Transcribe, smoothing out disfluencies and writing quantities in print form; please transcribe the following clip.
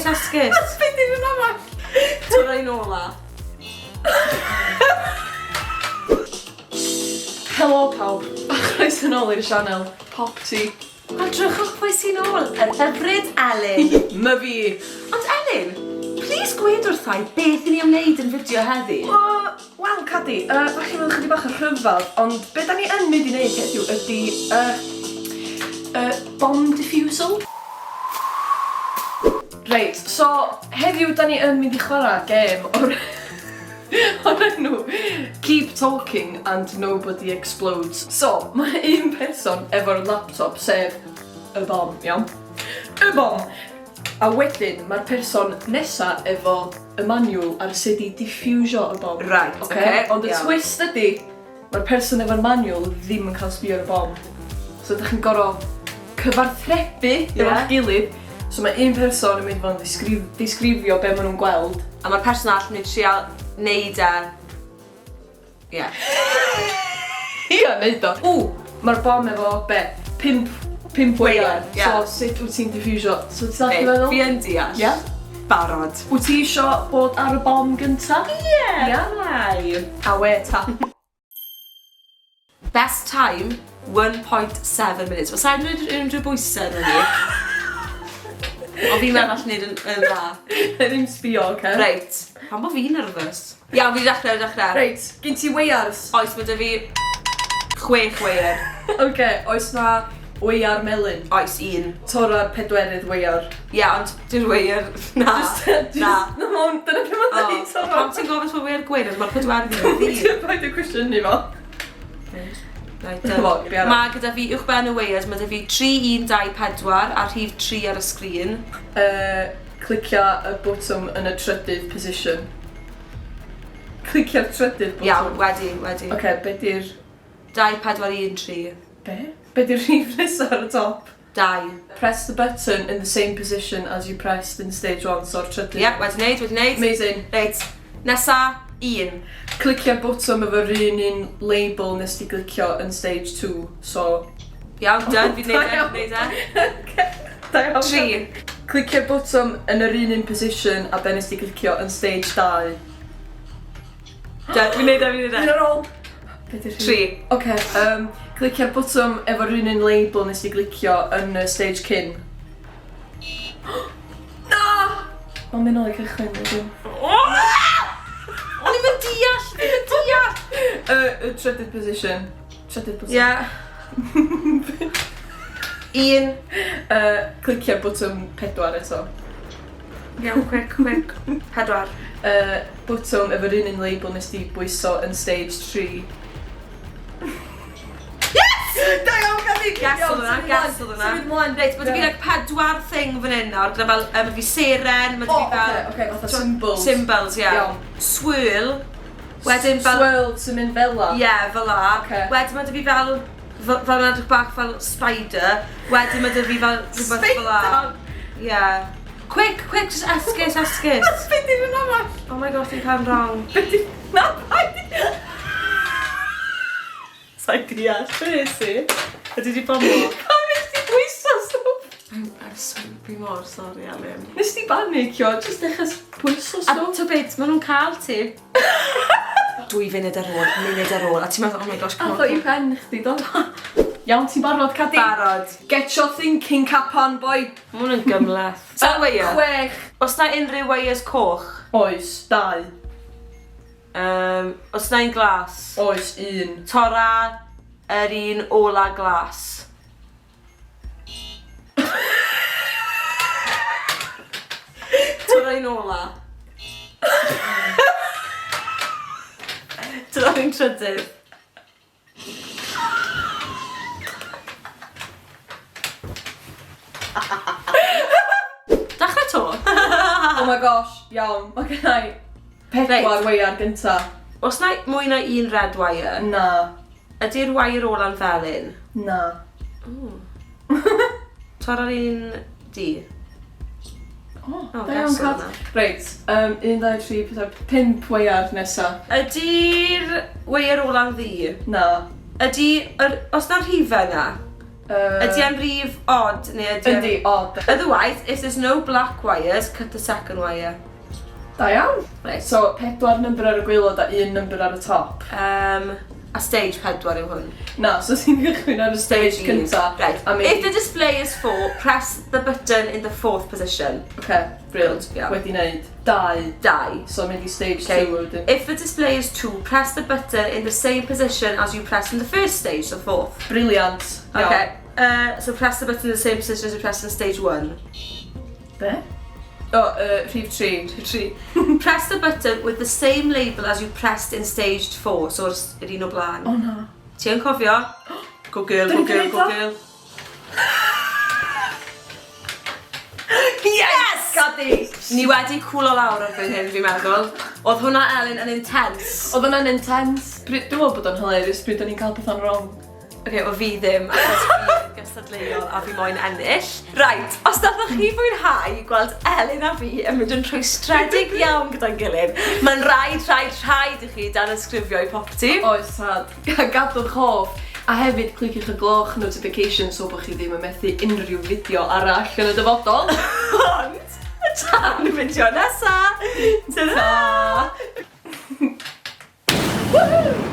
Esgus. Be di hwnna ma? Twrau ola. Helo pawb, a chroeso nôl i'r sianel PopT. A drychwch pwy sy'n ôl, yr hyfryd Elin. My fi. Ond Elin, please gwed wrthai beth i ni ymwneud yn fideo heddi. Wel, Cadi, falle fydd chydig bach yn rhyfedd, ond be da ni yn mynd i wneud heddiw ydy bomb defusal. Reit, so heddiw da ni yn mynd i chwarae gêm o'r enw Keep Talking and Nobody Explodes. So, mae un person efo'r laptop sef y bom, iawn? Y bom! A wedyn, mae'r person nesa efo y manual ar sut i diffusio y bom. Right, okay. Ond y twist ydy, mae'r person efo'r manual ddim yn cael sbio ar y bom. So, ydych chi'n gorfod cyfarthrebu efo'ch gilydd. So, mae un person yn mynd fel disgrifio be maen nhw'n gweld. A mae'r person all yn mynd trial neud e. Ie. Ia, neud o. Mae'r bom efo be? 5 weiar. So, sut wyt ti'n diffusio? So, ti'n dal feddwl? Fi yn deall. Ia? Barod. Wyt ti isio bod ar y bom gynta? Ie. Ia. A we ta. Best time, 1.7 minutes. Os a'n unrhyw bwysau yn ni. O fi'n meddwl all wneud yn dda. Ne ddim sbio, oce? Reit. Pan bo fi'n nervous. Iawn, fi dechrau. Reit, gen ti weiars? Oes, mae dy fi 6 weiar. Oce, oes na weiar melyn? Oes, 1. Tora'r 4 weiar. Ie, ond dyw'r weiar... Na. Na. Na, ma'n dyna beth mae'n dweud. Pam ti'n gofyn bod weiar gwyn, mae'r 4 fi. Ti'n paid y cwestiwn ni fo. Mae gyda fi uwchben y weiars, mae dy fi 3, 1, 2, 4 a rhif 3 ar y sgrin. Clicio y botwm yn y trydydd position. Clicio'r trydydd botwm? Iawn, wedi. Oce, be di'r... 2, 4, 1, 3. Be? Be di'r rhif nesa ar y top? 2. Press the button in the same position as you pressed in stage 1, so'r trydydd. Ie, wedi wneud. Amazing. Reit, nesa, 1. Clicio'r botwm efo'r un label nes ti glicio yn stage 2, so... Iawn, done, fi'n neud e. 3. Clicio'r botwm yn yr un position a be nes ti glicio yn stage 2. Done, fi'n neud e. Fi'n ar ôl. 3. Oce, clicio'r botwm efo'r un label nes ti glicio yn stage cyn. Na! Ond mynd ôl i cychwyn, ydw. O'n i'n mynd deall! Y trydydd position. Ie. 1. Clicio'r botwm 4 eto. Iawn, quick. 4. Botwm efo'r un label nes ti bwyso yn stage 3. Yes! Da iawn, Cadi! Gasol yna. Symud mlaen. Reit, mae dy fi 4 thing fan hyn nawr, gyda fel, mae fi seren, mae dy fi fel... Oce, fatha symbols. Symbols, ie. Swirl. Wedyn fel... Swirl sy'n mynd fel la. Ie, fel la. Wedyn mae dy fi fel yn edrych bach fel spider. Wedyn mae dy fi fel rhywbeth fel la. Ie. Quick, just esgus. Be di hwnna ma? Oh my gosh, fi'n cael yn wrong. Be di... Na, paid! Sa'i deall, be nes i? Ydy di bomo? Pam nes ti bwyso stwff? Fi mor, sori, Elin. Nes ti banicio, jyst dechrau bwyso A stwff? to beth, maen nhw'n cael ti. 2 funud ar ôl, a ti'n meddwl, oh my gosh, A ddo i pen chdi, do? Iawn, ti'n barod, Cadi? Barod. Get your thinking cap on, boy! Ma' hwn yn gymleth. Sa'n weir? 6. Os na unrhyw weirs coch? Oes, 2. Os na un glas? Oes, 1. Tora yr un ola glas. Tora un ola. Tora un trydydd. Dachrau to. Oh my gosh, iawn. Mae gennau 4 weiar gynta. Os na mwy na un red wire, Na. ydy'r wire ola'n felyn? Na. Tor ar un di. Da iawn, Cad. Reit, 1, 2, 3, 4, 5 weiar nesa. Ydy'r wire ola'n ddi? Na. Os na rhifau na, Ydy e'n rhif odd, neu ydy Yndi, odd. Otherwise, if there's no black wires, cut the second wire. Da iawn. Right. So, 4 number ar y gwaelod a 1 number ar y top. A stage 4 yw hwn. Na, so ti'n gychwyn ar y stage cynta. Right. If the display is 4, press the button in the 4th position. Okay, brilliant. Yeah. Wedi wneud. 2. So mynd I stage 2 wedyn. If the display is 2, press the button in the same position as you pressed in the first stage, so 4th. Brilliant. Okay. So press the button in the same position as you pressed in stage 1. Be? Oh, rhif 3. Press the button with the same label as you pressed in stage 4, so yr un o blaen. Oh no. Ti yn cofio? Go girl, go girl, go girl. Yes! Cadi! Ni wedi cwlo lawr ar fy hyn, fi'n meddwl. Oedd hwnna Elin yn intense. Oedd hwnna'n intense. Dwi'n meddwl bod o'n hilarious pryd o'n i'n cael pethau'n wrong. Okay, o fi ddim, achos fi'n gystadleuol a fi moyn ennill. Right, os dathach chi fwynhau gweld Elin a fi yn mynd yn rhwystredig iawn gyda'n gilydd, mae'n rhaid i chi danysgrifio I PopT. Oes tad. Gadwch hoff. A hefyd, cliciwch y gloch notification so bod chi ddim yn methu unrhyw fideo arall yn y dyfodol. Ond, tan y fideo nesa! Ta-da! Woohoo!